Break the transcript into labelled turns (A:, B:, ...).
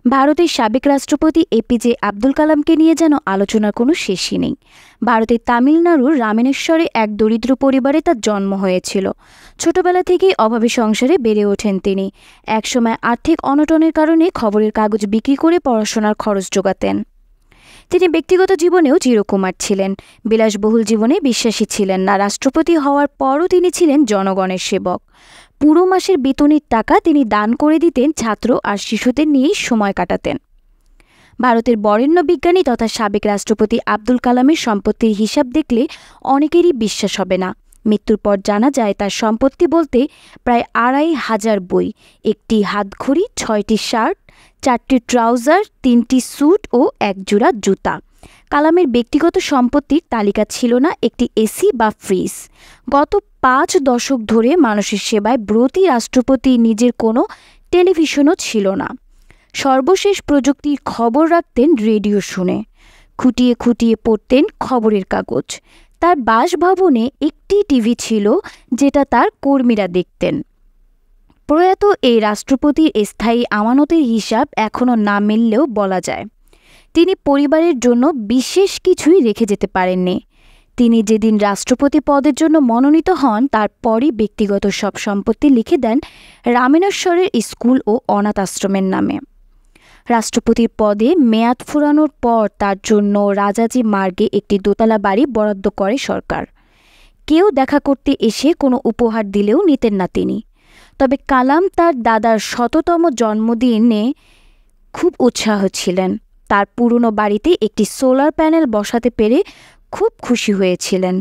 A: ভারতের সাবেক রাষ্ট্রপতি এপিজে আব্দুল কালামকে নিয়ে যেন আলোচনার কোনো শেষই নেই। ভারতের তামিলনাড়ুর রামেশ্বরে এক দরিদ্র পরিবারে তার জন্ম হয়েছিল। ছোটবেলা থেকেই অভাবী সংসারে বেড়ে ওঠেন তিনি। একসময় আর্থিক অনটনের কারণে খবরের কাগজ বিক্রি করে পড়াশোনার খরচ জোগাতেন। তিনি ব্যক্তিগত জীবনেও চিরকুমার ছিলেন। বিলাসবহুল জীবনে বিশ্বাসী ছিলেন না। রাষ্ট্রপতি হওয়ার পরও তিনি ছিলেন জনগণের সেবক। পুরো মাসের বেতনের টাকা তিনি দান করে দিতেন, ছাত্র আর শিশুদের নিয়েই সময় কাটাতেন। ভারতের বরেণ্য বিজ্ঞানী তথা সাবেক রাষ্ট্রপতি আব্দুল কালামের সম্পত্তির হিসাব দেখলে অনেকেরই বিশ্বাস হবে না। মৃত্যুর পর জানা যায় তার সম্পত্তি বলতে প্রায় ২৫০০ বই, একটি হাতঘড়ি, ৬টি শার্ট, ৪টি ট্রাউজার, ৩টি স্যুট ও এক জোড়া জুতা। কালামের ব্যক্তিগত সম্পত্তির তালিকা ছিল না একটি এসি বা ফ্রিজ। গত ৫ দশক ধরে মানুষের সেবায় ব্রতী রাষ্ট্রপতি নিজের কোনো টেলিভিশনও ছিল না। সর্বশেষ প্রযুক্তির খবর রাখতেন রেডিও শুনে। খুঁটিয়ে খুঁটিয়ে পড়তেন খবরের কাগজ। তার বাসভবনে একটি টিভি ছিল, যেটা তার কর্মীরা দেখতেন। প্রয়াত এই রাষ্ট্রপতির স্থায়ী আমানতের হিসাব এখনও না মিললেও বলা যায় তিনি পরিবারের জন্য বিশেষ কিছুই রেখে যেতে পারেননি। তিনি যেদিন রাষ্ট্রপতি পদের জন্য মনোনীত হন তারপরই ব্যক্তিগত সব সম্পত্তি লিখে দেন রামেশ্বরের স্কুল ও অনাথ আশ্রমের নামে। রাষ্ট্রপতির পদে মেয়াদ ফুরানোর পর তার জন্য রাজাজি মার্গে একটি দোতলা বাড়ি বরাদ্দ করে সরকার। কেউ দেখা করতে এসে কোনো উপহার দিলেও নিতেন না তিনি। তবে কালাম তার দাদার ১০০তম জন্মদিনে খুব উৎসাহ ছিলেন। তার পুরনো বাড়িতে একটি সোলার প্যানেল বসাতে পেরে খুব খুশি হয়েছিলেন।